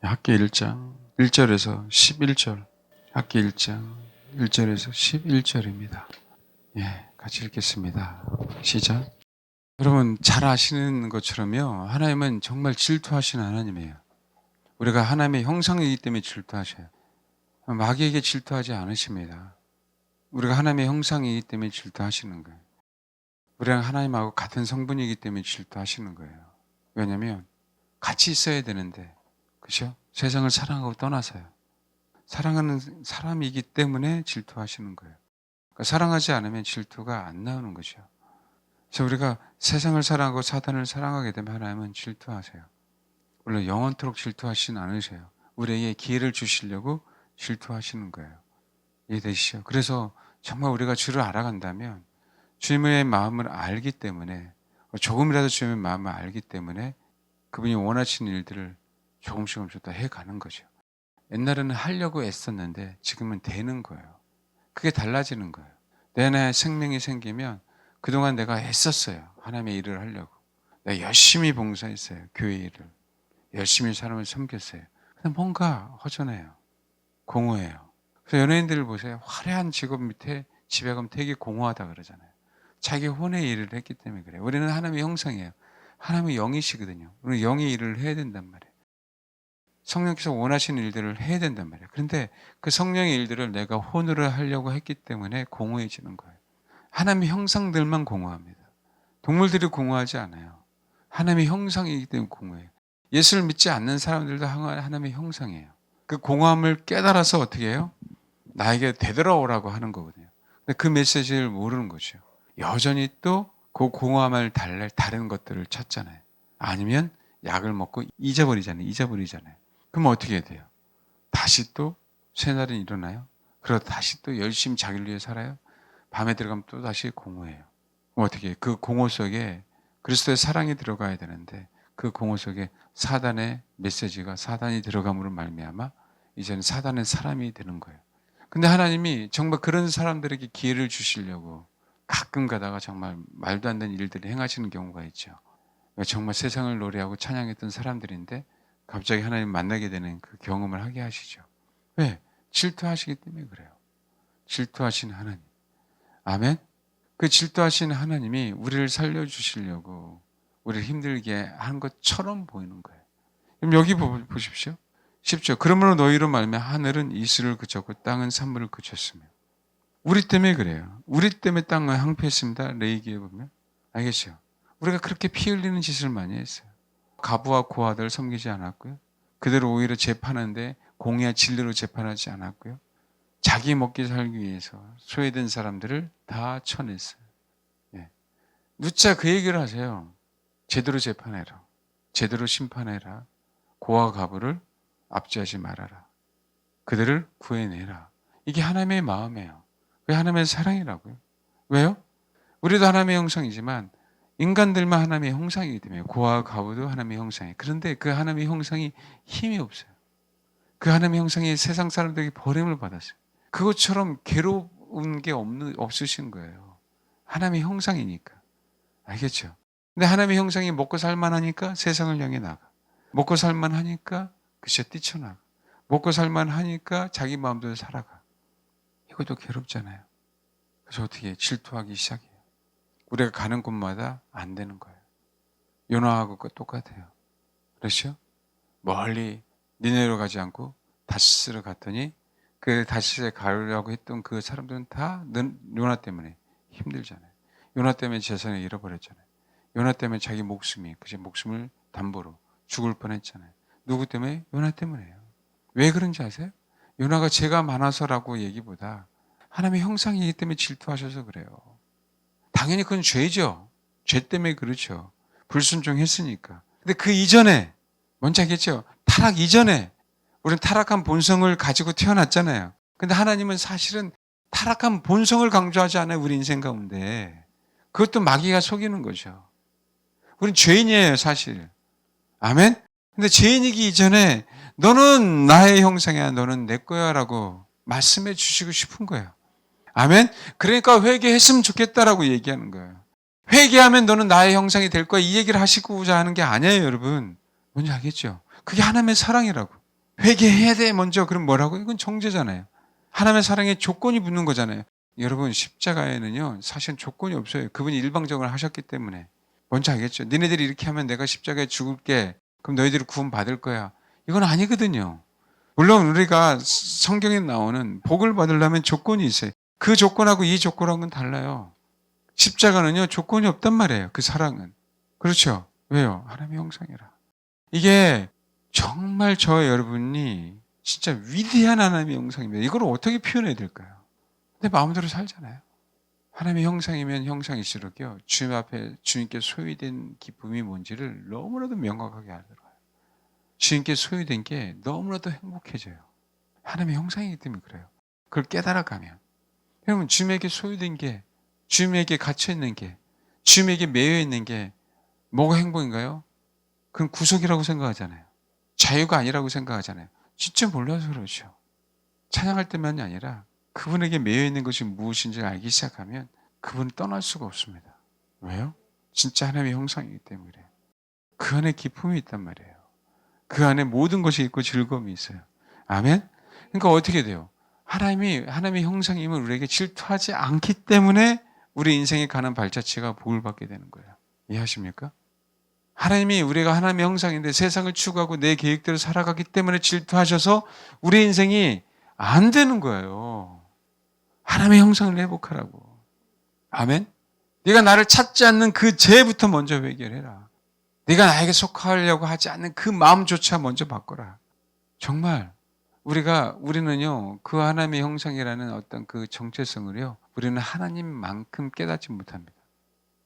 학기 1장 1절에서 11절, 학기 1장 1절에서 11절입니다. 같이 읽겠습니다. 시작. 여러분 잘 아시는 것처럼요, 하나님은 정말 질투하시는 하나님이에요. 우리가 하나님의 형상이기 때문에 질투하셔요. 마귀에게 질투하지 않으십니다. 우리가 하나님의 형상이기 때문에 질투하시는 거예요. 우리랑 하나님하고 같은 성분이기 때문에 질투하시는 거예요. 왜냐하면 같이 있어야 되는데, 그렇죠? 세상을 사랑하고 떠나서요. 사랑하는 사람이기 때문에 질투하시는 거예요. 그러니까 사랑하지 않으면 질투가 안 나오는 거죠. 그래서 우리가 세상을 사랑하고 사단을 사랑하게 되면 하나님은 질투하세요. 물론 영원토록 질투하시진 않으세요. 우리에게 기회를 주시려고 질투하시는 거예요. 이해되시죠? 그래서 정말 우리가 주를 알아간다면, 주님의 마음을 알기 때문에, 조금이라도 주님의 마음을 알기 때문에 그분이 원하시는 일들을 조금씩 다 해가는 거죠. 옛날에는 하려고 애썼는데 지금은 되는 거예요. 그게 달라지는 거예요. 내 안에 생명이 생기면, 그동안 내가 애썼어요. 하나님의 일을 하려고. 내가 열심히 봉사했어요. 교회 일을. 열심히 사람을 섬겼어요. 근데 뭔가 허전해요. 공허해요. 그래서 연예인들을 보세요. 화려한 직업 밑에 집에 가면 되게 공허하다 그러잖아요. 자기 혼의 일을 했기 때문에 그래요. 우리는 하나님의 형상이에요. 하나님의 영이시거든요. 우리는 영의 일을 해야 된단 말이에요. 성령께서 원하시는 일들을 해야 된단 말이에요. 그런데 그 성령의 일들을 내가 혼으로 하려고 했기 때문에 공허해지는 거예요. 하나님의 형상들만 공허합니다. 동물들이 공허하지 않아요. 하나님의 형상이기 때문에 공허해요. 예수를 믿지 않는 사람들도 하나님의 형상이에요. 그 공허함을 깨달아서 어떻게 해요? 나에게 되돌아오라고 하는 거거든요. 근데 그 메시지를 모르는 거죠. 여전히 또 그 공허함을 달랠 다른 것들을 찾잖아요. 아니면 약을 먹고 잊어버리잖아요. 그럼 어떻게 해야 돼요? 다시 또 새날은 일어나요? 그러다 다시 또 열심히 자기를 위해 살아요? 밤에 들어가면 또 다시 공허해요. 그럼 어떻게 해요? 그 공허 속에 그리스도의 사랑이 들어가야 되는데, 그 공허 속에 사단의 메시지가, 사단이 들어감으로 말미암아 이제는 사단의 사람이 되는 거예요. 근데 하나님이 정말 그런 사람들에게 기회를 주시려고 가끔 가다가 정말 말도 안 되는 일들을 행하시는 경우가 있죠. 정말 세상을 노래하고 찬양했던 사람들인데 갑자기 하나님 만나게 되는 그 경험을 하게 하시죠. 왜? 질투하시기 때문에 그래요. 질투하시는 하나님. 아멘? 그 질투하시는 하나님이 우리를 살려주시려고 우리를 힘들게 한 것처럼 보이는 거예요. 그럼 여기 보십시오. 10절. 그러므로 너희로 말미암아 하늘은 이슬을 그쳤고 땅은 산물을 그쳤으며. 우리 때문에 그래요. 우리 때문에 땅은 황폐했습니다. 레위기에 보면. 알겠죠? 우리가 그렇게 피 흘리는 짓을 많이 했어요. 가부와 고아들 섬기지 않았고요. 그대로 오히려 재판하는데 공의와 진리로 재판하지 않았고요. 자기 먹기 살기 위해서 소외된 사람들을 다 쳐냈어요. 누차 그 얘기를 하세요. 제대로 재판해라. 제대로 심판해라. 고아 가부를 압제하지 말아라. 그들을 구해내라. 이게 하나님의 마음이에요. 그게 하나님의 사랑이라고요. 왜요? 우리도 하나님의 형상이지만 인간들만 하나님의 형상이기 때문에, 고아 가부도 하나님의 형상이에요. 그런데 그 하나님의 형상이 힘이 없어요. 그 하나님의 형상이 세상 사람들에게 버림을 받았어요. 그것처럼 괴로운 게 없으신 거예요. 하나님의 형상이니까. 알겠죠? 근데 하나님의 형상이 먹고 살만하니까 세상을 향해 나가. 먹고 살만하니까 그저 뛰쳐나가. 먹고 살만하니까 자기 마음대로 살아가. 이것도 괴롭잖아요. 그래서 어떻게 질투하기 시작해요. 우리가 가는 곳마다 안 되는 거예요. 요나하고 똑같아요. 그렇죠? 멀리 니네로 가지 않고 다시스로 갔더니, 그 다시스에 가려고 했던 그 사람들은 다 요나 때문에 힘들잖아요. 요나 때문에 재산을 잃어버렸잖아요. 요나 때문에 자기 목숨이, 그제 목숨을 담보로 죽을 뻔했잖아요. 누구 때문에? 요나 때문에요. 왜 그런지 아세요? 요나가 죄가 많아서라고 얘기보다 하나님의 형상이기 때문에 질투하셔서 그래요. 당연히 그건 죄죠. 죄 때문에 그렇죠. 불순종했으니까. 근데 그 이전에, 뭔지 알겠죠? 타락 이전에 우리는 타락한 본성을 가지고 태어났잖아요. 근데 하나님은 사실은 타락한 본성을 강조하지 않아요. 우리 인생 가운데. 그것도 마귀가 속이는 거죠. 우린 죄인이에요, 사실. 아멘? 근데 죄인이기 이전에 너는 나의 형상이야, 너는 내 거야 라고 말씀해 주시고 싶은 거예요. 아멘? 그러니까 회개했으면 좋겠다라고 얘기하는 거예요. 회개하면 너는 나의 형상이 될 거야, 이 얘기를 하시고자 하는 게 아니에요, 여러분. 뭔지 알겠죠? 그게 하나님의 사랑이라고. 회개해야 돼 먼저. 그럼 뭐라고? 이건 정죄잖아요. 하나님의 사랑에 조건이 붙는 거잖아요. 여러분 십자가에는요 사실 조건이 없어요. 그분이 일방적으로 하셨기 때문에. 뭔지 알겠죠? 니네들이 이렇게 하면 내가 십자가에 죽을게. 그럼 너희들이 구원 받을 거야. 이건 아니거든요. 물론 우리가 성경에 나오는 복을 받으려면 조건이 있어요. 그 조건하고 이 조건하고는 달라요. 십자가는요 조건이 없단 말이에요. 그 사랑은. 그렇죠? 왜요? 하나님의 형상이라. 이게 정말 저 여러분이 진짜 위대한 하나님의 형상입니다. 이걸 어떻게 표현해야 될까요? 내 마음대로 살잖아요. 하나님의 형상이면 형상일수록요 주님 앞에 주님께 소유된 기쁨이 뭔지를 너무나도 명확하게 알더라고요. 주님께 소유된 게 너무나도 행복해져요. 하나님의 형상이기 때문에 그래요. 그걸 깨달아가면. 여러분 주님에게 소유된 게, 주님에게 갇혀있는 게, 주님에게 매여있는 게 뭐가 행복인가요? 그건 구속이라고 생각하잖아요. 자유가 아니라고 생각하잖아요. 진짜 몰라서 그렇죠. 찬양할 때만이 아니라 그분에게 매여있는 것이 무엇인지 알기 시작하면 그분을 떠날 수가 없습니다. 왜요? 진짜 하나님의 형상이기 때문에 그래요. 그 안에 기쁨이 있단 말이에요. 그 안에 모든 것이 있고 즐거움이 있어요. 아멘? 그러니까 어떻게 돼요? 하나님의 형상임을 우리에게 질투하지 않기 때문에 우리 인생에 가는 발자취가 복을 받게 되는 거예요. 이해하십니까? 하나님이 우리가 하나님의 형상인데 세상을 추구하고 내 계획대로 살아가기 때문에 질투하셔서 우리 인생이 안 되는 거예요. 하나님의 형상을 회복하라고. 아멘? 네가 나를 찾지 않는 그 죄부터 먼저 해결해라. 네가 나에게 속하려고 하지 않는 그 마음조차 먼저 바꿔라. 정말 우리는요 그 하나님의 형상이라는 어떤 그 정체성을요 우리는 하나님만큼 깨닫지 못합니다.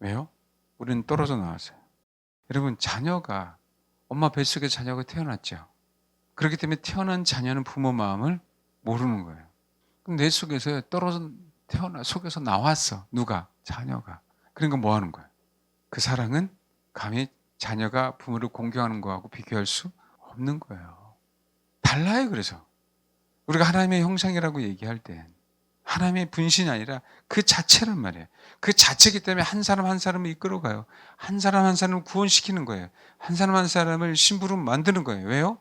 왜요? 우리는 떨어져 나왔어요. 여러분 자녀가 엄마 뱃속에 자녀가 태어났죠. 그렇기 때문에 태어난 자녀는 부모 마음을 모르는 거예요. 그럼 내 속에서 속에서 나왔어. 누가? 자녀가. 그러니까 뭐 하는 거예요? 그 사랑은 감히 자녀가 부모를 공경하는 거하고 비교할 수 없는 거예요. 달라요. 그래서 우리가 하나님의 형상이라고 얘기할 땐 하나님의 분신이 아니라 그 자체란 말이에요. 그 자체이기 때문에 한 사람 한 사람을 이끌어가요. 한 사람 한 사람을 구원시키는 거예요. 한 사람 한 사람을 신부로 만드는 거예요. 왜요?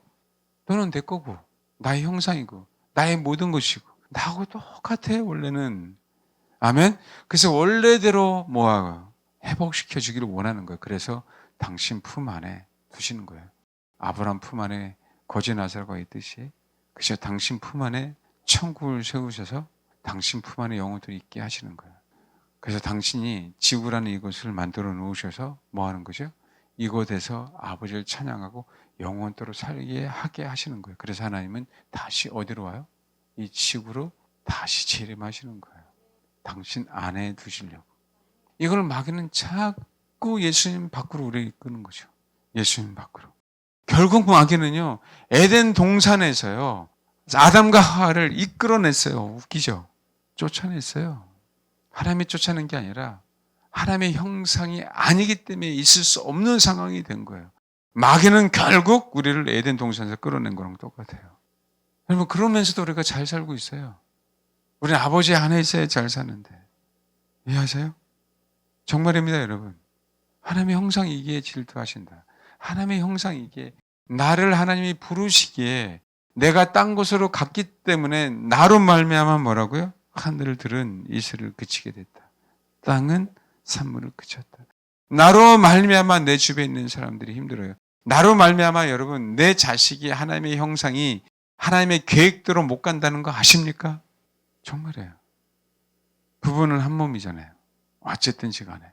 너는 내 거고 나의 형상이고 나의 모든 것이고 나하고 똑같아요. 원래는. 아멘. 그래서 원래대로 뭐하고 회복시켜 주기를 원하는 거예요. 그래서 당신 품 안에 두시는 거예요. 아브라함 품 안에 거지 나사로가 있듯이 그래서 당신 품 안에 천국을 세우셔서 당신 품 안에 영혼들이 있게 하시는 거예요. 그래서 당신이 지구라는 이곳을 만들어 놓으셔서 뭐 하는 거죠? 이곳에서 아버지를 찬양하고 영원토록 살게 하게 하시는 거예요. 그래서 하나님은 다시 어디로 와요? 이 지구로 다시 재림하시는 거예요. 당신 안에 두시려고. 이걸 마귀는 자꾸 예수님 밖으로 우리를 이끄는 거죠. 예수님 밖으로. 결국 마귀는요, 에덴 동산에서요, 아담과 하와를 이끌어냈어요. 웃기죠? 쫓아냈어요. 하나님이 쫓아낸 게 아니라 하나님의 형상이 아니기 때문에 있을 수 없는 상황이 된 거예요. 마귀는 결국 우리를 에덴 동산에서 끌어낸 거랑 똑같아요. 여러분, 그러면서도 우리가 잘 살고 있어요. 우리는 아버지 안에 있어야 잘 사는데. 이해하세요? 정말입니다, 여러분. 하나님의 형상이기에 질투하신다. 하나님의 형상이기에 나를 하나님이 부르시기에 내가 딴 곳으로 갔기 때문에 나로 말미암아 뭐라고요? 하늘들은 이슬을 그치게 됐다. 땅은 산물을 그쳤다. 나로 말미암아 내 주변에 있는 사람들이 힘들어요. 나로 말미암아 여러분 내 자식이 하나님의 형상이 하나님의 계획대로 못 간다는 거 아십니까? 정말이에요. 부부는 한 몸이잖아요. 어쨌든 시간에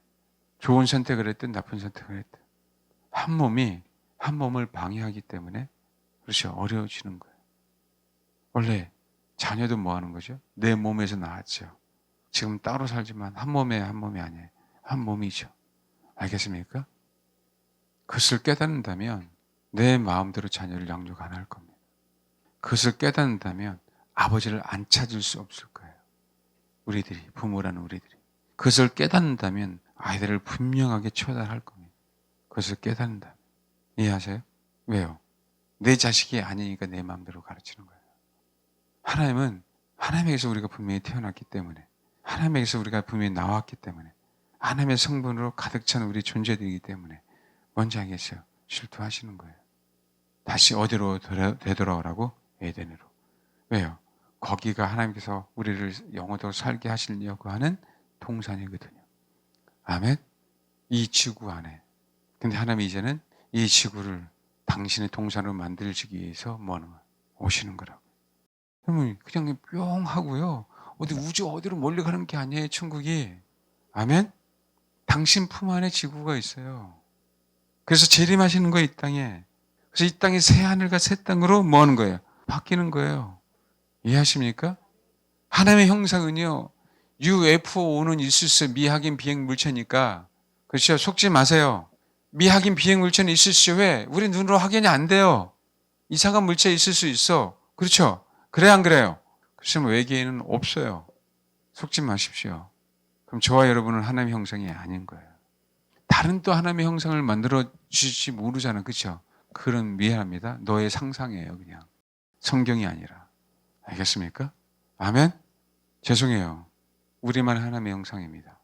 좋은 선택을 했든 나쁜 선택을 했든 한 몸이 한 몸을 방해하기 때문에 그렇죠. 어려워지는 거예요. 원래 자녀도 뭐 하는 거죠? 내 몸에서 나왔죠. 지금 따로 살지만 한 몸이 아니에요. 한 몸이죠. 알겠습니까? 그것을 깨닫는다면 내 마음대로 자녀를 양육 안 할 겁니다. 그것을 깨닫는다면 아버지를 안 찾을 수 없을 거예요. 우리들이, 부모라는 우리들이. 그것을 깨닫는다면 아이들을 분명하게 처단할 겁니다. 그것을 깨닫는다면. 이해하세요? 왜요? 내 자식이 아니니까 내 마음대로 가르치는 거예요. 하나님은 하나님에게서 우리가 분명히 태어났기 때문에 하나님에게서 우리가 분명히 나왔기 때문에 하나님의 성분으로 가득 찬 우리 존재들이기 때문에 뭔지 알겠어요? 질투하시는 거예요. 다시 어디로 되돌아오라고? 에덴으로. 왜요? 거기가 하나님께서 우리를 영원토록 살게 하시려고 하는 동산이거든요. 아멘. 이 지구 안에. 근데 하나님이 이제는 이 지구를 당신의 동산으로 만들기 위해서 뭐 하는 거예요? 오시는 거라고. 그러면 그냥 뿅 하고요. 어디 우주 어디로 멀리 가는 게 아니에요, 천국이. 아멘. 당신 품 안에 지구가 있어요. 그래서 재림하시는 거예요, 이 땅에. 그래서 이 땅이 새 하늘과 새 땅으로 뭐 하는 거예요? 바뀌는 거예요. 이해하십니까? 하나님의 형상은요, UFO는 있을 수 있어요. 미확인 비행 물체니까. 그렇죠? 속지 마세요. 미확인 비행 물체는 있을 수 있어요. 왜? 우리 눈으로 확인이 안 돼요. 이상한 물체 있을 수 있어. 그렇죠? 그래, 안 그래요? 그래서 외계인은 없어요. 속지 마십시오. 그럼 저와 여러분은 하나님의 형상이 아닌 거예요. 다른 또 하나님의 형상을 만들어 주실지 모르잖아. 그렇죠? 그런 미안합니다. 너의 상상이에요, 그냥. 성경이 아니라. 알겠습니까? 아멘? 죄송해요. 우리만 하나님의 형상입니다.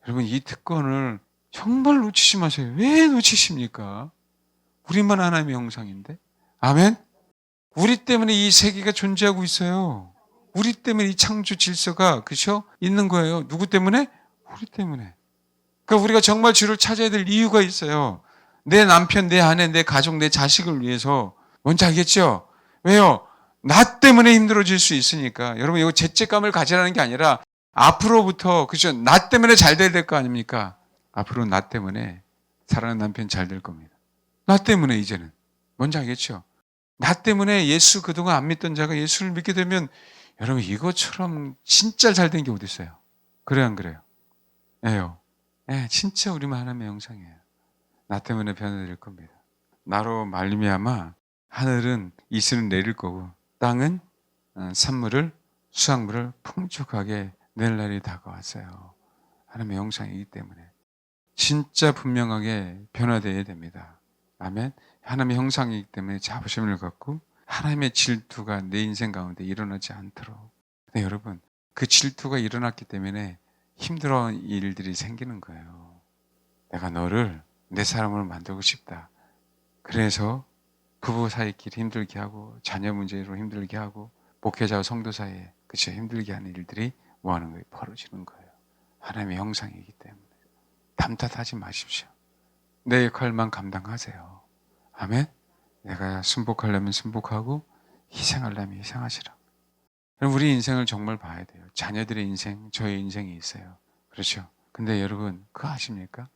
여러분, 이 특권을 정말 놓치지 마세요. 왜 놓치십니까? 우리만 하나님의 형상인데? 아멘? 우리 때문에 이 세계가 존재하고 있어요. 우리 때문에 이 창조 질서가, 그렇죠? 있는 거예요. 누구 때문에? 우리 때문에. 그러니까 우리가 정말 주를 찾아야 될 이유가 있어요. 내 남편, 내 아내, 내 가족, 내 자식을 위해서. 뭔지 알겠죠? 왜요? 나 때문에 힘들어질 수 있으니까. 여러분, 이거 죄책감을 가지라는 게 아니라 앞으로부터, 그죠? 나 때문에 잘 돼야 될 거 아닙니까? 앞으로 나 때문에 사랑하는 남편 잘 될 겁니다. 나 때문에 이제는. 뭔지 알겠죠? 나 때문에 예수 그동안 안 믿던 자가 예수를 믿게 되면 여러분 이것처럼 진짜 잘 된 게 어디 있어요? 그래요, 안 그래요? 예요. 예, 진짜 우리만 하나님의 형상이에요. 나 때문에 변화될 겁니다. 나로 말미암아 하늘은 이슬을 내릴 거고 땅은 산물을 수확물을 풍족하게 낼 날이 다가왔어요. 하나님의 형상이기 때문에 진짜 분명하게 변화되어야 됩니다. 아멘. 하나님의 형상이기 때문에 자부심을 갖고 하나님의 질투가 내 인생 가운데 일어나지 않도록. 근데 여러분, 그 질투가 일어났기 때문에 힘들어하는 일들이 생기는 거예요. 내가 너를 내 사람으로 만들고 싶다. 그래서 부부 사이끼리 힘들게 하고 자녀 문제로 힘들게 하고 목회자와 성도 사이에 그쵸 힘들게 하는 일들이 뭐 하는 거예요? 벌어지는 거예요. 하나님의 형상이기 때문에. 탐탓하지 마십시오. 내 역할만 감당하세요. 아멘? 내가 순복하려면 순복하고 희생하려면 희생하시라. 그럼 우리 인생을 정말 봐야 돼요. 자녀들의 인생, 저의 인생이 있어요. 그렇죠? 근데 여러분 그거 아십니까?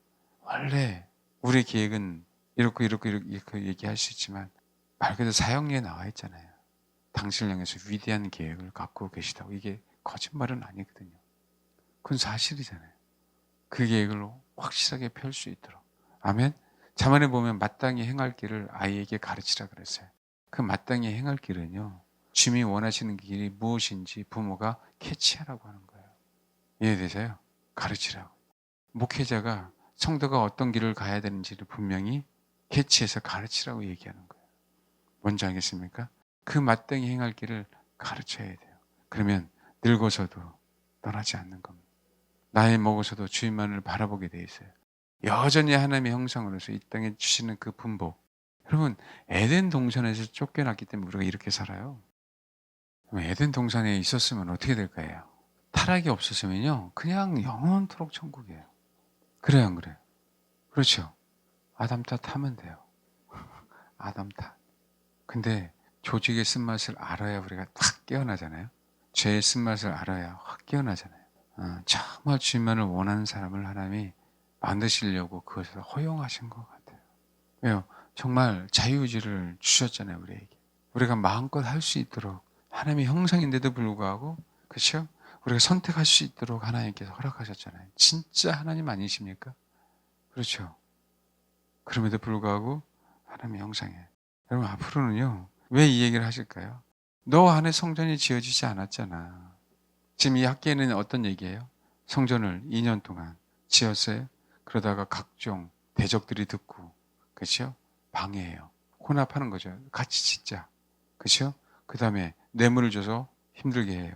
원래 우리 계획은 이렇게 얘기할 수 있지만 말 그대로 사형리에 나와 있잖아요. 당신을 향해서 위대한 계획을 갖고 계시다고. 이게 거짓말은 아니거든요. 그건 사실이잖아요. 그 계획을 확실하게 펼 수 있도록. 아멘? 자문에 보면 마땅히 행할 길을 아이에게 가르치라 그랬어요. 그 마땅히 행할 길은요. 주님이 원하시는 길이 무엇인지 부모가 캐치하라고 하는 거예요. 이해되세요? 가르치라고. 목회자가 성도가 어떤 길을 가야 되는지를 분명히 캐치해서 가르치라고 얘기하는 거예요. 뭔지 알겠습니까? 그 마땅히 행할 길을 가르쳐야 돼요. 그러면 늙어서도 떠나지 않는 겁니다. 나이 먹어서도 주님만을 바라보게 돼 있어요. 여전히 하나님의 형상으로서 이 땅에 주시는 그 분복. 여러분, 에덴 동산에서 쫓겨났기 때문에 우리가 이렇게 살아요. 에덴 동산에 있었으면 어떻게 될 거예요? 타락이 없었으면요, 그냥 영원토록 천국이에요. 그래요, 안 그래요? 그렇죠. 아담 탓하면 돼요. 아담 탓. 근데 조직의 쓴맛을 알아야 우리가 확 깨어나잖아요. 죄의 쓴맛을 알아야 확 깨어나잖아요. 정말 주님만을 원하는 사람을 하나님이 만드시려고 그것을 허용하신 것 같아요. 왜요? 정말 자유의지를 주셨잖아요, 우리에게. 우리가 마음껏 할 수 있도록 하나님의 형상인데도 불구하고, 그렇죠? 우리가 선택할 수 있도록 하나님께서 허락하셨잖아요. 진짜 하나님 아니십니까? 그렇죠. 그럼에도 불구하고 하나님의 형상이에요. 여러분 앞으로는요. 왜 이 얘기를 하실까요? 너 안에 성전이 지어지지 않았잖아. 지금 이 학기에는 어떤 얘기예요? 성전을 2년 동안 지었어요. 그러다가 각종 대적들이 듣고, 그렇죠? 방해해요. 혼합하는 거죠. 같이 짓자. 그렇죠? 그 다음에 뇌물을 줘서 힘들게 해요.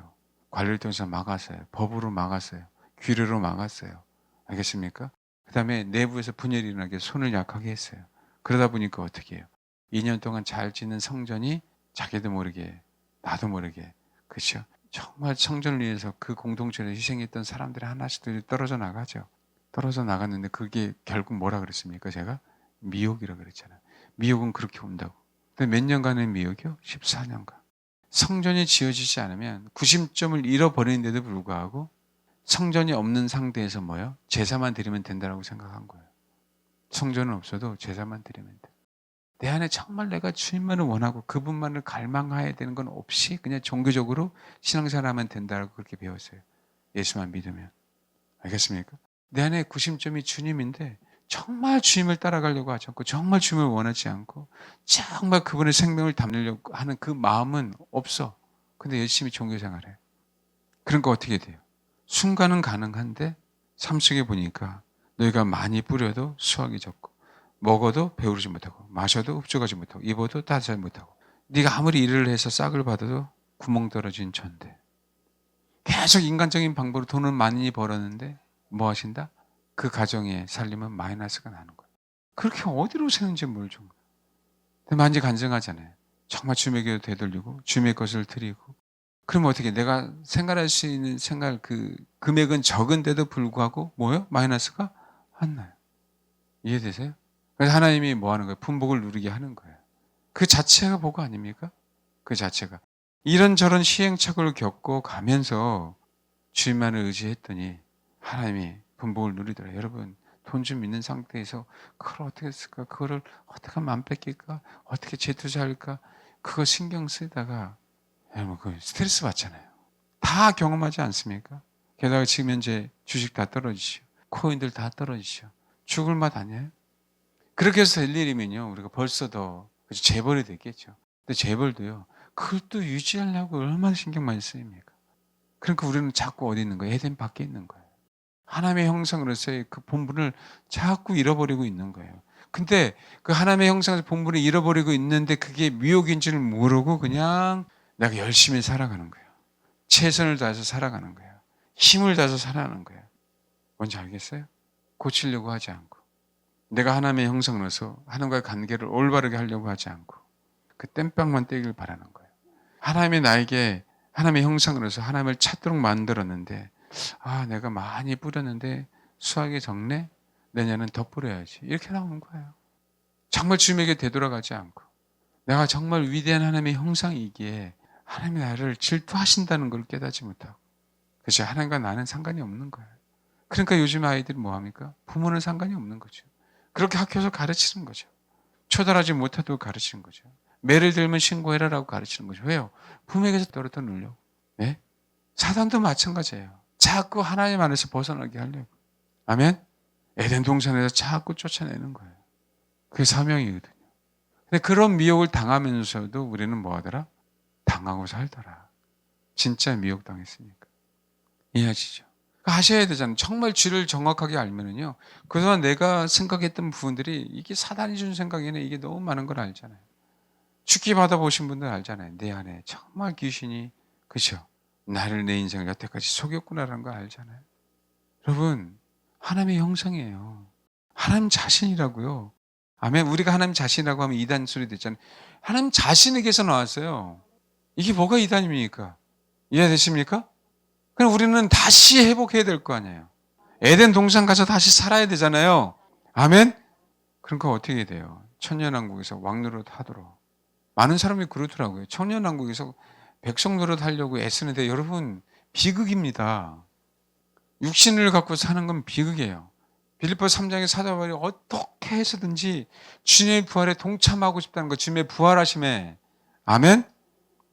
관리를 통해서 막았어요. 법으로 막았어요. 규례로 막았어요. 알겠습니까? 그 다음에 내부에서 분열이 일어나게 손을 약하게 했어요. 그러다 보니까 어떻게 해요? 2년 동안 잘 짓는 성전이 자기도 모르게 나도 모르게 그렇죠? 정말 성전을 위해서 그 공동체를 희생했던 사람들이 하나씩들 떨어져 나가죠. 떨어져 나갔는데 그게 결국 뭐라 그랬습니까? 제가 미혹이라 그랬잖아요. 미혹은 그렇게 온다고. 근데 몇 년간의 미혹이요? 14년간. 성전이 지어지지 않으면 구심점을 잃어버리는데도 불구하고 성전이 없는 상태에서 뭐요? 제사만 드리면 된다고 생각한 거예요. 성전은 없어도 제사만 드리면 돼. 내 안에 정말 내가 주님만을 원하고 그분만을 갈망해야 되는 건 없이 그냥 종교적으로 신앙생활하면 된다고 그렇게 배웠어요. 예수만 믿으면. 알겠습니까? 내 안에 구심점이 주님인데 정말 주님을 따라가려고 하지 않고 정말 주님을 원하지 않고 정말 그분의 생명을 담으려고 하는 그 마음은 없어. 근데 열심히 종교생활해. 그러니까 어떻게 돼요? 순간은 가능한데 삶 속에 보니까 너희가 많이 뿌려도 수확이 적고 먹어도 배우르지 못하고 마셔도 흡족하지 못하고 입어도 따뜻하지 못하고 네가 아무리 일을 해서 싹을 받아도 구멍 떨어진 전대. 계속 인간적인 방법으로 돈을 많이 벌었는데 뭐 하신다? 그 가정의 살림은 마이너스가 나는 거예요. 그렇게 어디로 새는지 모르죠. 근데 많이 간증하잖아요. 정말 주님의 기도 되돌리고 주님의 것을 드리고 그러면 어떻게 내가 생활할 수 있는 생활 그 금액은 적은데도 불구하고 뭐요? 마이너스가 안 나요. 이해되세요? 그래서 하나님이 뭐 하는 거예요? 분복을 누리게 하는 거예요. 그 자체가 복 아닙니까? 그 자체가. 이런저런 시행착오를 겪고 가면서 주님만을 의지했더니 하나님이 분복을 누리더라. 여러분 돈 좀 있는 상태에서 그걸 어떻게 쓸까? 그거를 어떻게 하면 안 뺏길까? 어떻게 재투자할까? 그거 신경 쓰다가 여러분 그 스트레스 받잖아요. 다 경험하지 않습니까? 게다가 지금 현재 주식 다 떨어지죠. 코인들 다 떨어지죠. 죽을 맛 아니에요? 그렇게 해서 될 일이면요. 우리가 벌써 더 재벌이 됐겠죠. 근데 재벌도요. 그걸 또 유지하려고 얼마나 신경 많이 쓰입니까? 그러니까 우리는 자꾸 어디 있는 거예요? 에덴 밖에 있는 거예요. 하나님의 형상으로서의 그 본분을 자꾸 잃어버리고 있는 거예요. 근데 그 하나님의 형상에서 본분을 잃어버리고 있는데 그게 미혹인지를 모르고 그냥 내가 열심히 살아가는 거예요. 최선을 다해서 살아가는 거예요. 힘을 다해서 살아가는 거예요. 뭔지 알겠어요? 고치려고 하지 않고. 내가 하나님의 형상으로서 하나님과의 관계를 올바르게 하려고 하지 않고 그 땜빵만 떼길 바라는 거예요. 하나님이 나에게 하나님의 형상으로서 하나님을 찾도록 만들었는데 내가 많이 뿌렸는데 수확이 적네? 내년은 더 뿌려야지. 이렇게 나오는 거예요. 정말 주님에게 되돌아가지 않고 내가 정말 위대한 하나님의 형상이기에 하나님이 나를 질투하신다는 걸 깨닫지 못하고 그렇죠. 하나님과 나는 상관이 없는 거예요. 그러니까 요즘 아이들이 뭐합니까? 부모는 상관이 없는 거죠. 그렇게 학교에서 가르치는 거죠. 초달하지 못하도록 가르치는 거죠. 매를 들면 신고해라라고 가르치는 거죠. 왜요? 부모에게서 떨어져 놓으려고. 네? 사단도 마찬가지예요. 자꾸 하나님 안에서 벗어나게 하려고. 아멘? 에덴 동산에서 자꾸 쫓아내는 거예요. 그게 사명이거든요. 근데 그런 미혹을 당하면서도 우리는 뭐 하더라? 당하고 살더라. 진짜 미혹당했으니까. 이해하시죠? 하셔야 되잖아요. 정말 쥐를 정확하게 알면은요. 그동안 내가 생각했던 부분들이 이게 사단이 준 생각이네. 이게 너무 많은 걸 알잖아요. 죽기 받아보신 분들 알잖아요. 내 안에 정말 귀신이, 그죠? 나를 내 인생을 여태까지 속였구나라는 걸 알잖아요. 여러분, 하나님의 형상이에요. 하나님 자신이라고요. 아멘. 우리가 하나님 자신이라고 하면 이단 소리 듣잖아요. 하나님 자신에게서 나왔어요. 이게 뭐가 이단입니까? 이해되십니까? 그럼 우리는 다시 회복해야 될 거 아니에요. 에덴 동산 가서 다시 살아야 되잖아요. 아멘? 그러니까 어떻게 돼요? 천년왕국에서 왕노릇 하도록. 많은 사람이 그러더라고요. 천년왕국에서 백성 노릇 하려고 애쓰는데 여러분 비극입니다. 육신을 갖고 사는 건 비극이에요. 빌립보 3장의 사도 바울이 어떻게 해서든지 주님의 부활에 동참하고 싶다는 거. 주님의 부활하심에. 아멘?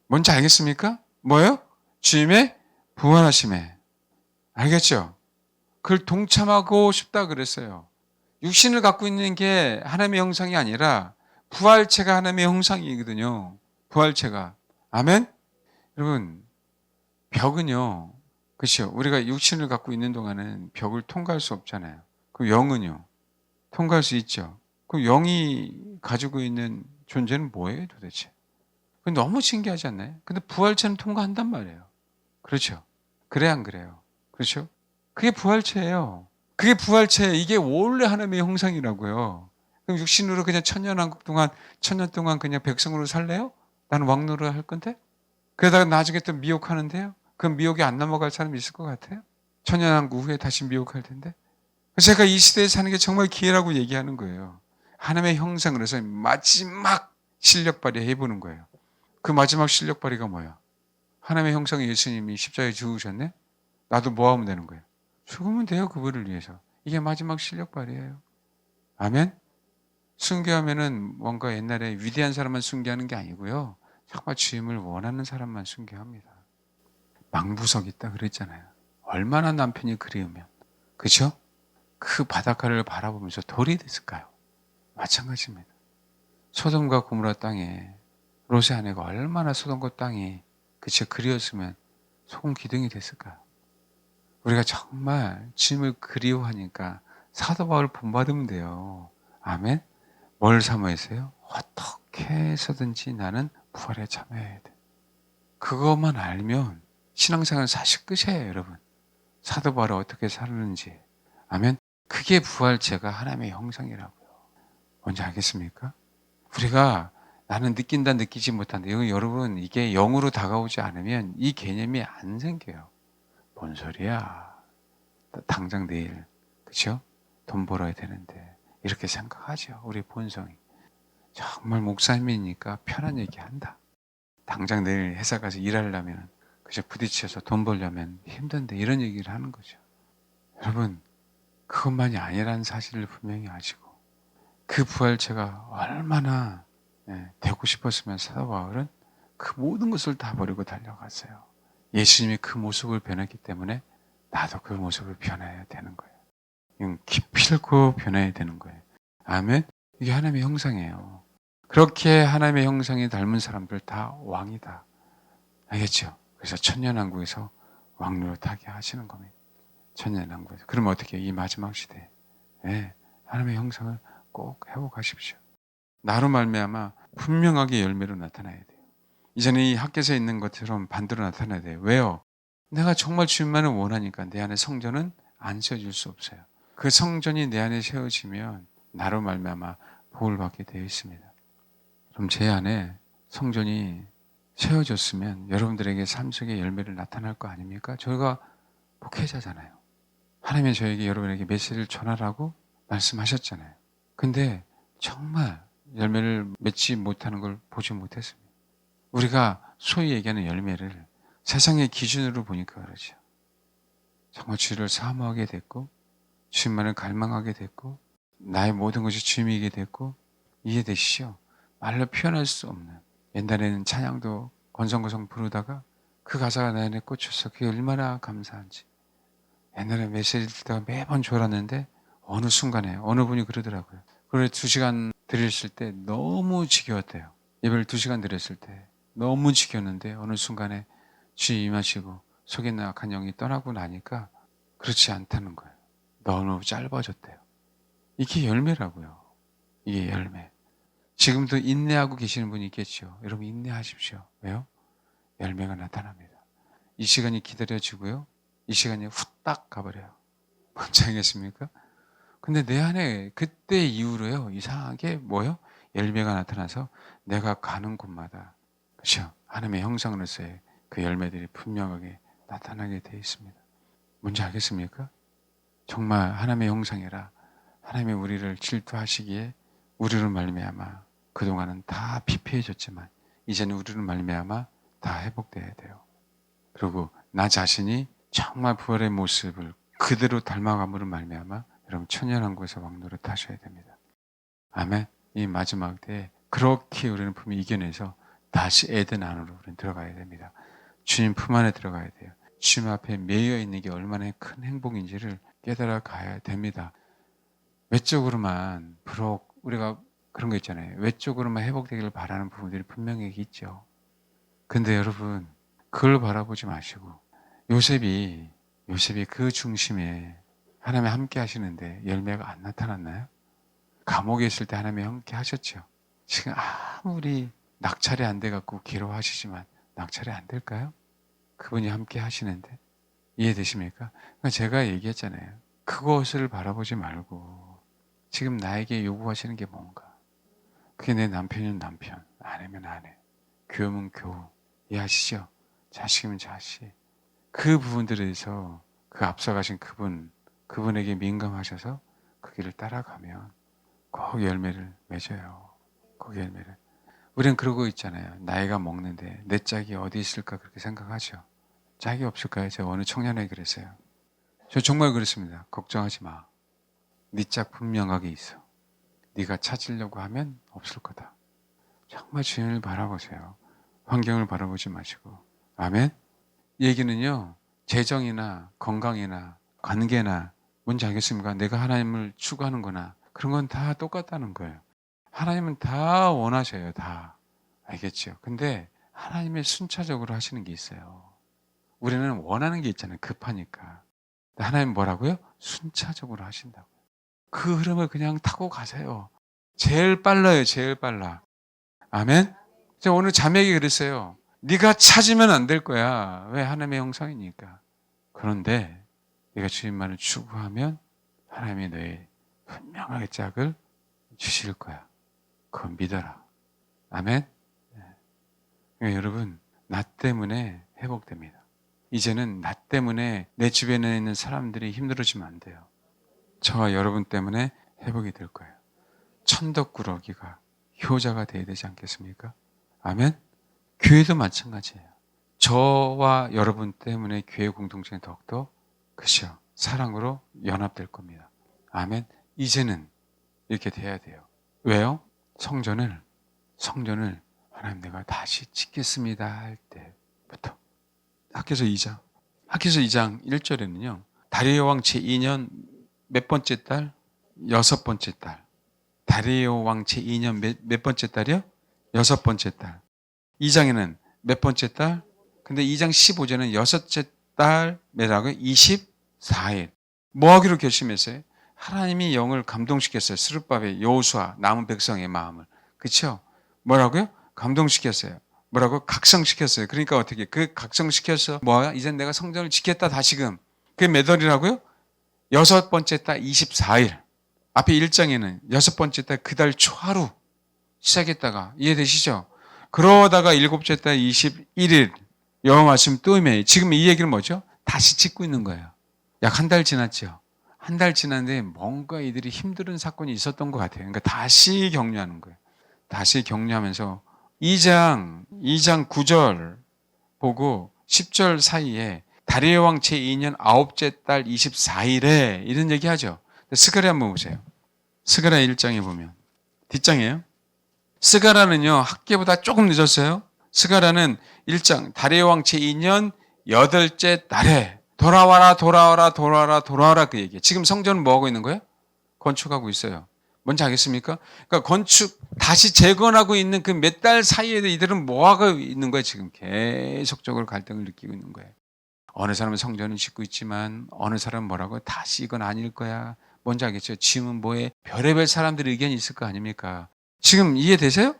뭔지 알겠습니까? 뭐예요? 주님의 부활하심에. 알겠죠? 그걸 동참하고 싶다 그랬어요. 육신을 갖고 있는 게 하나님의 형상이 아니라 부활체가 하나님의 형상이거든요. 부활체가. 아멘? 여러분, 벽은요. 그렇죠? 우리가 육신을 갖고 있는 동안은 벽을 통과할 수 없잖아요. 그럼 영은요. 통과할 수 있죠. 그럼 영이 가지고 있는 존재는 뭐예요 도대체? 너무 신기하지 않나요? 근데 부활체는 통과한단 말이에요. 그렇죠? 그래 안 그래요? 그렇죠? 그게 부활체예요. 그게 부활체. 이게 원래 하나님의 형상이라고요. 그럼 육신으로 그냥 천년 동안 그냥 백성으로 살래요? 나는 왕노릇 할 건데? 그러다가 나중에 또 미혹하는데요? 그 미혹이 안 넘어갈 사람이 있을 것 같아요? 천년왕국 후에 다시 미혹할 텐데? 제가 이 시대에 사는 게 정말 기회라고 얘기하는 거예요. 하나님의 형상으로 해서 마지막 실력 발휘해 보는 거예요. 그 마지막 실력 발휘가 뭐야? 하나님의 형상의 예수님이 십자가에 죽으셨네? 나도 뭐 하면 되는 거예요? 죽으면 돼요, 그분을 위해서. 이게 마지막 실력 발휘예요. 아멘? 순교하면은 뭔가 옛날에 위대한 사람만 순교하는 게 아니고요. 정말 주임을 원하는 사람만 순교합니다. 망부석 있다 그랬잖아요. 얼마나 남편이 그리우면. 그죠? 그 바닷가를 바라보면서 돌이 됐을까요? 마찬가지입니다. 소돔과 고모라 땅에 롯의 아내가 얼마나 소돔과 땅이 그쵸 그리웠으면 소금 기둥이 됐을까요? 우리가 정말 주님을 그리워하니까 사도 바울 본받으면 돼요. 아멘? 뭘 사모했어요? 어떻게 해서든지 나는 부활에 참여해야 돼. 그것만 알면 신앙생활 사실 끝이에요, 여러분. 사도 바울 어떻게 살았는지. 아멘? 그게 부활체가 하나님의 형상이라고요. 뭔지 알겠습니까? 우리가 나는 느낀다 느끼지 못한다. 이거 여러분 이게 영으로 다가오지 않으면 이 개념이 안 생겨요. 뭔 소리야. 당장 내일 그렇죠? 돈 벌어야 되는데 이렇게 생각하죠. 우리 본성이. 정말 목사님이니까 편한 얘기한다. 당장 내일 회사 가서 일하려면 그저 부딪혀서 돈 벌려면 힘든데 이런 얘기를 하는 거죠. 여러분 그것만이 아니라는 사실을 분명히 아시고 그 부활체가 얼마나 되고 싶었으면 사도 바울은 그 모든 것을 다 버리고 달려갔어요. 예수님이 그 모습을 변했기 때문에 나도 그 모습을 변해야 되는 거예요. 이건 기필코 변해야 되는 거예요. 아멘? 이게 하나님의 형상이에요. 그렇게 하나님의 형상이 닮은 사람들 다 왕이다. 알겠죠? 그래서 천년왕국에서 왕노릇하게 하시는 겁니다. 천년왕국에서. 그러면 어떻게 해요? 이 마지막 시대에 하나님의 형상을 꼭 회복하십시오. 나로 말미암아 분명하게 열매로 나타나야 돼요. 이전에 이 학교에서 있는 것처럼 반대로 나타나야 돼요. 왜요? 내가 정말 주님만을 원하니까 내 안에 성전은 안 세워질 수 없어요. 그 성전이 내 안에 세워지면 나로 말미암아 복을 받게 되어 있습니다. 그럼 제 안에 성전이 세워졌으면 여러분들에게 삶 속에 열매를 나타날 거 아닙니까? 저희가 목회자잖아요. 하나님이 저에게 여러분에게 메시지를 전하라고 말씀하셨잖아요. 근데 정말 열매를 맺지 못하는 걸 보지 못했습니다. 우리가 소위 얘기하는 열매를 세상의 기준으로 보니까 그러죠. 정말 주를 사모하게 됐고 주님만을 갈망하게 됐고 나의 모든 것이 주님이게 됐고 이해되시죠? 말로 표현할 수 없는 옛날에는 찬양도 건성건성 부르다가 그 가사가 내 안에 꽂혀서 그게 얼마나 감사한지 옛날에 메시지 듣다가 매번 졸았는데 어느 순간에 어느 분이 그러더라고요. 그래 2시간 드렸을 때 너무 지겨웠대요. 예배를 2시간 드렸을 때 너무 지겼는데 어느 순간에 주님 임하시고 속에 있는 악한 영이 떠나고 나니까 그렇지 않다는 거예요. 너무 짧아졌대요. 이게 열매라고요. 이게 열매. 지금도 인내하고 계시는 분이 있겠죠. 여러분 인내하십시오. 왜요? 열매가 나타납니다. 이 시간이 기다려지고요. 이 시간이 후딱 가버려요. 뭔지 알겠습니까? 근데 내 안에 그때 이후로요. 이상하게 뭐요? 열매가 나타나서 내가 가는 곳마다 그렇죠? 하나님의 형상으로서의 그 열매들이 분명하게 나타나게 되어 있습니다. 뭔지 알겠습니까? 정말 하나님의 형상이라 하나님의 우리를 질투하시기에 우리를 말미암아 그동안은 다 피폐해졌지만 이제는 우리를 말미암아 다 회복돼야 돼요. 그리고 나 자신이 정말 부활의 모습을 그대로 닮아감으로 말미암아 여러분 천년왕국에서 왕노릇 하셔야 됩니다. 아멘. 이 마지막 때에 그렇게 우리는 품을 이겨내서 다시 에덴 안으로 우리는 들어가야 됩니다. 주님 품 안에 들어가야 돼요. 주님 앞에 매여 있는 게 얼마나 큰 행복인지를 깨달아 가야 됩니다. 외적으로만 비록 우리가 그런 거 있잖아요. 외적으로만 회복되기를 바라는 부분들이 분명히 있죠. 근데 여러분 그걸 바라보지 마시고 요셉이 그 중심에 하나님이 함께 하시는데 열매가 안 나타났나요? 감옥에 있을 때 하나님이 함께 하셨죠. 지금 아무리 낙찰이 안 돼갖고 괴로워하시지만 낙찰이 안 될까요? 그분이 함께 하시는데 이해되십니까? 그러니까 제가 얘기했잖아요. 그것을 바라보지 말고 지금 나에게 요구하시는 게 뭔가? 그게 내 남편이면 남편, 아내면 아내. 교우면 교우. 이해하시죠? 자식이면 자식. 그 부분들에 대해서 그 앞서가신 그분에게 민감하셔서 그 길을 따라가면 꼭 열매를 맺어요. 꼭 열매를. 우리는 그러고 있잖아요. 나이가 먹는데 내 짝이 어디 있을까 그렇게 생각하죠. 짝이 없을까요? 제가 어느 청년에게 그랬어요. 저 정말 그랬습니다. 걱정하지 마. 네 짝 분명하게 있어. 네가 찾으려고 하면 없을 거다. 정말 주인을 바라보세요. 환경을 바라보지 마시고. 아멘? 얘기는요. 재정이나 건강이나 관계나 뭔지 알겠습니까? 내가 하나님을 추구하는 거나 그런 건 다 똑같다는 거예요. 하나님은 다 원하셔요. 다. 알겠죠? 근데 하나님의 순차적으로 하시는 게 있어요. 우리는 원하는 게 있잖아요. 급하니까. 하나님 뭐라고요? 순차적으로 하신다고. 그 흐름을 그냥 타고 가세요. 제일 빨라요. 제일 빨라. 아멘? 제가 오늘 자매에게 그랬어요. 네가 찾으면 안 될 거야. 왜? 하나님의 형상이니까. 그런데 네가 주님만을 추구하면 하나님이 너의 분명하게 짝을 주실 거야. 그건 믿어라. 아멘? 그러니까 여러분, 나 때문에 회복됩니다. 이제는 나 때문에 내 주변에 있는 사람들이 힘들어지면 안 돼요. 저와 여러분 때문에 회복이 될 거예요. 천덕꾸러기가 효자가 되어야 되지 않겠습니까? 아멘? 교회도 마찬가지예요. 저와 여러분 때문에 교회 공동체는 더욱더 그죠? 사랑으로 연합될 겁니다. 아멘? 이제는 이렇게 돼야 돼요. 왜요? 성전을 하나님 내가 다시 짓겠습니다 할 때부터. 학개서 2장 1절에는요. 다리오 왕 제2년 몇 번째 달? 6번째 달. 다리오 왕 제2년 몇 번째 달이요? 6번째 달. 2장에는 몇 번째 달? 근데 2장 15절에는 여섯째 달 매라고요? 24일. 뭐 하기로 결심했어요? 하나님이 영을 감동시켰어요. 스룹바벨, 여호수아, 남은 백성의 마음을. 그렇죠? 뭐라고요? 감동시켰어요. 뭐라고? 각성시켰어요. 그러니까 어떻게? 그 각성시켜서 뭐야? 이젠 내가 성전을 짓겠다 다시금. 그게 몇 월이라고요? 6번째 달 24일. 앞에 1장에는 6번째 달 그 달 초하루 시작했다가 이해되시죠? 그러다가 7째 달 21일 여호와 말씀 또 임해. 지금 이 얘기는 뭐죠? 다시 짓고 있는 거예요. 약 한 달 지났죠. 한 달 지났는데 뭔가 이들이 힘든 사건이 있었던 것 같아요. 그러니까 다시 격려하는 거예요. 다시 격려하면서 2장 9절 보고 10절 사이에 다리오 왕 제2년 9째 달 24일에 이런 얘기 하죠. 스가랴 한번 보세요. 스가랴 1장에 보면 뒷장이에요. 스가랴는요 학계보다 조금 늦었어요. 스가랴는 1장 다리오 왕 제2년 8째 달에 돌아와라 그 얘기예요. 지금 성전은 뭐하고 있는 거예요? 건축하고 있어요. 뭔지 알겠습니까? 그러니까 건축 다시 재건하고 있는 그 몇 달 사이에 이들은 뭐하고 있는 거예요? 지금 계속적으로 갈등을 느끼고 있는 거예요. 어느 사람은 성전을 짓고 있지만 어느 사람은 뭐라고 다시 이건 아닐 거야. 뭔지 알겠죠? 지금은 뭐에 별의별 사람들의 의견이 있을 거 아닙니까? 지금 이해되세요?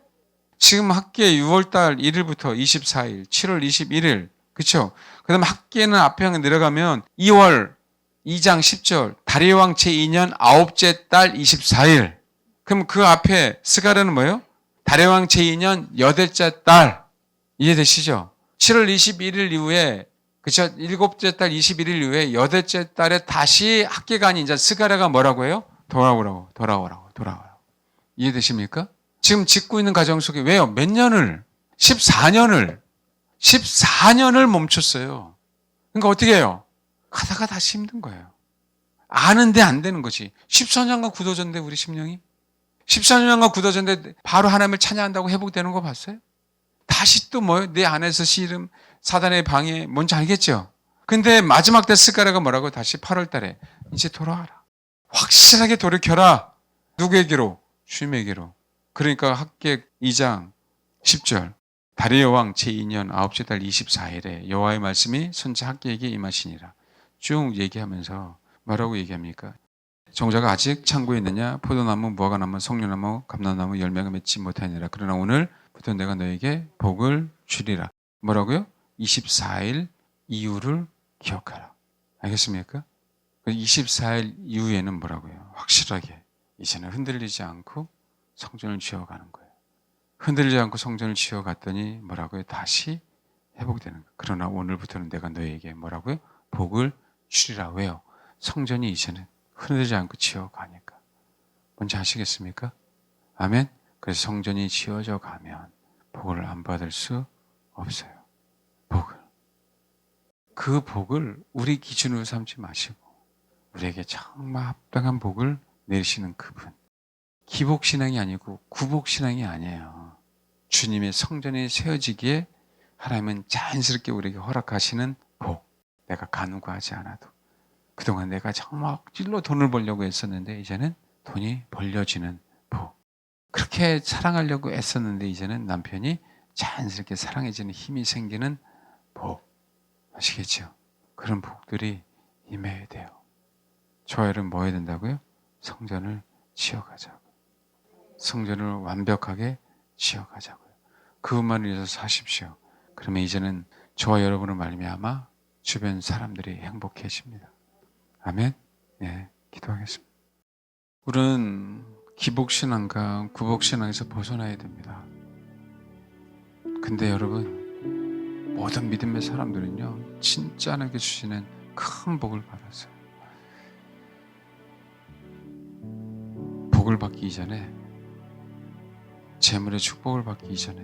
지금 학계 6월달 1일부터 24일, 7월 21일, 그렇죠? 그다음 학계는 앞에 내려가면 2월 2장 10절, 다리오 왕 제2년 9째 달 24일. 그럼 그 앞에 스가랴는 뭐예요? 다리오 왕 제2년 8째 달. 이해되시죠? 7월 21일 이후에 그쵸? 7째 달 21일 이후에 8째 달에 다시 학계가 아닌 이제 스가랴가 뭐라고 해요? 돌아오라고. 이해되십니까? 지금 짓고 있는 과정 속에 왜요? 몇 년을? 14년을 멈췄어요. 그러니까 어떻게 해요? 가다가 다시 힘든 거예요. 아는데 안 되는 거지. 14년간 굳어졌는데 우리 심령이? 14년간 굳어졌는데 바로 하나님을 찬양한다고 회복되는 거 봤어요? 다시 또 뭐예요? 내 안에서 씨름, 사단의 방해, 뭔지 알겠죠? 근데 마지막 때 스가랴가 뭐라고? 다시 8월 달에 이제 돌아와라. 확실하게 돌이켜라. 누구에게로? 주님에게로. 그러니까 학계 2장 10절 다리오 왕 제2년 9째 달 24일에 여호와의 말씀이 선지 학계에게 임하시니라. 쭉 얘기하면서 뭐라고 얘기합니까? 정자가 아직 창고에 있느냐? 포도나무, 무화과나무, 석류나무, 감람나무 열매가 맺지 못하니라. 그러나 오늘부터 내가 너에게 복을 주리라. 뭐라고요? 24일 이후를 기억하라. 알겠습니까? 24일 이후에는 뭐라고요? 확실하게 이제는 흔들리지 않고 성전을 지어가는 거예요. 흔들리지 않고 성전을 지어갔더니 뭐라고요? 다시 회복되는 거예요. 그러나 오늘부터는 내가 너에게 뭐라고요? 복을 주리라. 왜요? 성전이 이제는 흔들리지 않고 지어가니까. 뭔지 아시겠습니까? 아멘? 그래서 성전이 지어져 가면 복을 안 받을 수 없어요. 복을. 그 복을 우리 기준으로 삼지 마시고 우리에게 정말 합당한 복을 내리시는 그분. 기복신앙이 아니고 구복신앙이 아니에요. 주님의 성전이 세워지기에 하나님은 자연스럽게 우리에게 허락하시는 복. 내가 간구하지 않아도. 그동안 내가 정말 억질로 돈을 벌려고 했었는데 이제는 돈이 벌려지는 복. 그렇게 사랑하려고 애썼는데 이제는 남편이 자연스럽게 사랑해지는 힘이 생기는 복. 아시겠죠? 그런 복들이 임해야 돼요. 저와 여러분 뭐 해야 된다고요? 성전을 지어가자고. 성전을 완벽하게 지어가자고요. 그것만을 위해서 사십시오. 그러면 이제는 저와 여러분을 말미암아 주변 사람들이 행복해집니다. 아멘. 네, 기도하겠습니다. 우리는 기복신앙과 구복신앙에서 벗어나야 됩니다. 근데 여러분, 모든 믿음의 사람들은요, 진짜 하나님께 주시는 큰 복을 받았어요. 복을 받기 이전에, 재물의 축복을 받기 이전에,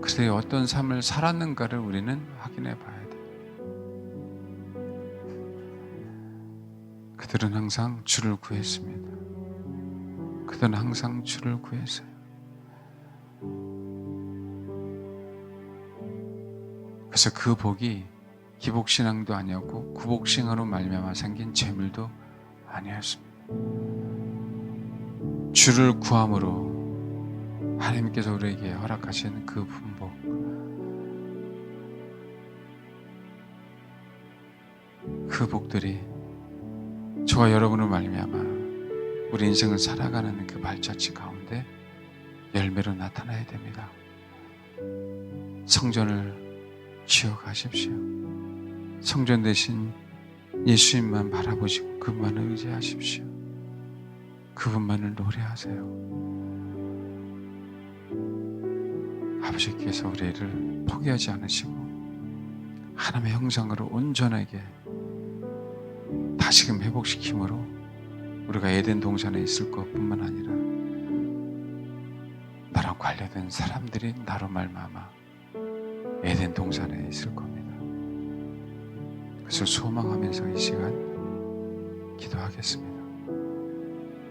그들이 어떤 삶을 살았는가를 우리는 확인해 봐야 돼요. 그들은 항상 주를 구했습니다. 그들은 항상 주를 구했어요. 그래서 그 복이 기복신앙도 아니었고 구복신앙으로 말미암아 생긴 재물도 아니었습니다. 주를 구함으로 하나님께서 우리에게 허락하신 그 분복, 그 복들이 저와 여러분을 말미암아 우리 인생을 살아가는 그 발자취 가운데 열매로 나타나야 됩니다. 성전을 지어가십시오. 성전 대신 예수님만 바라보시고 그분만을 의지하십시오. 그분만을 노래하세요. 아버지께서 우리를 포기하지 않으시고 하나님의 형상으로 온전하게 다시금 회복시킴으로 우리가 에덴 동산에 있을 것뿐만 아니라 나랑 관련된 사람들이 나로 말미암아 에덴 동산에 있을 겁니다. 그래서 소망하면서 이 시간 기도하겠습니다.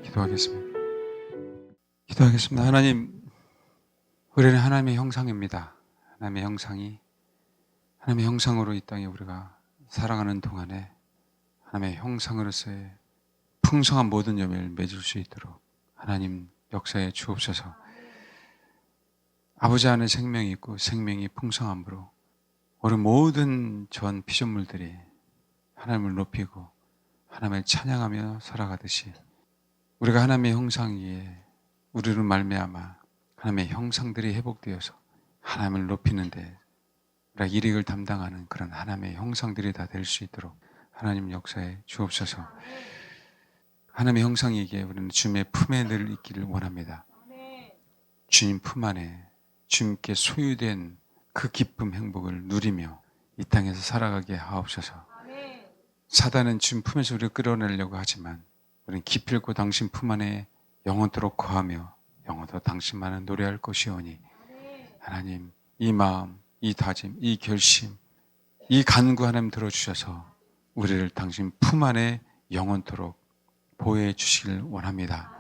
기도하겠습니다. 하나님, 우리는 하나님의 형상입니다. 하나님의 형상으로 이 땅에 우리가 살아가는 동안에 하나님의 형상으로서의 풍성한 모든 열매를 맺을 수 있도록 하나님 역사에 주옵소서. 아버지 안에 생명이 있고 생명이 풍성함으로 우리 모든 전 피조물들이 하나님을 높이고 하나님을 찬양하며 살아가듯이 우리가 하나님의 형상이기에 우리를 말미암아 하나님의 형상들이 회복되어서 하나님을 높이는데 우리가 일익을 담당하는 그런 하나님의 형상들이 다 될 수 있도록 하나님 역사에 주옵소서. 하나님의 형상이기에 우리는 주님의 품에 늘 있기를 원합니다. 주님 품 안에 주님께 소유된 그 기쁨 행복을 누리며 이 땅에서 살아가게 하옵소서. 사단은 주님 품에서 우리를 끌어내려고 하지만 우리는 기필코 당신 품 안에 영원토록 거하며 영원토록 당신만을 노래할 것이오니 하나님 이 마음, 이 다짐, 이 결심, 이 간구 하나님 들어주셔서 우리를 당신 품 안에 영원토록 보호해 주시길 원합니다.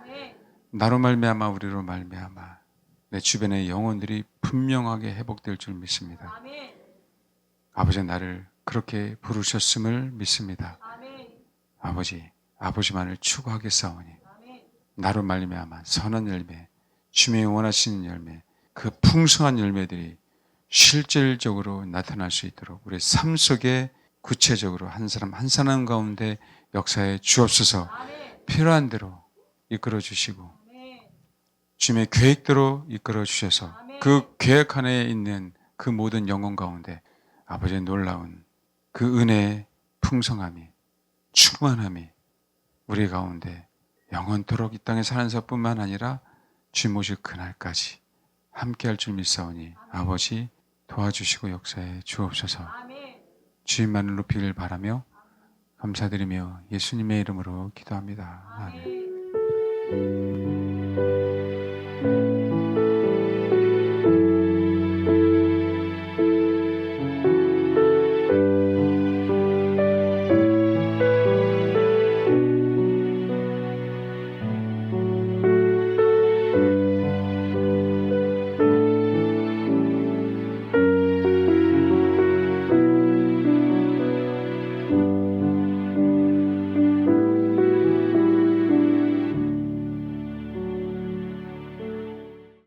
나로 말미암아 우리로 말미암아 내 주변의 영혼들이 분명하게 회복될 줄 믿습니다. 아버지 나를 그렇게 부르셨음을 믿습니다. 아버지만을 추구하겠사오니 나로 말미암아 선한 열매, 주님이 원하시는 열매, 그 풍성한 열매들이 실질적으로 나타날 수 있도록 우리 삶 속에 구체적으로 한 사람 한 사람 가운데 역사에 주옵소서. 필요한 대로 이끌어 주시고 주님의 계획대로 이끌어 주셔서 그 계획 안에 있는 그 모든 영혼 가운데 아버지의 놀라운 그 은혜의 풍성함이 충만함이 우리 가운데 영원토록 이 땅에 사는 것뿐만 아니라 주님 오실 그날까지 함께할 줄 믿사오니 아버지 도와주시고 역사해 주옵소서. 주님만을 높이길 바라며 감사드리며 예수님의 이름으로 기도합니다. 아멘.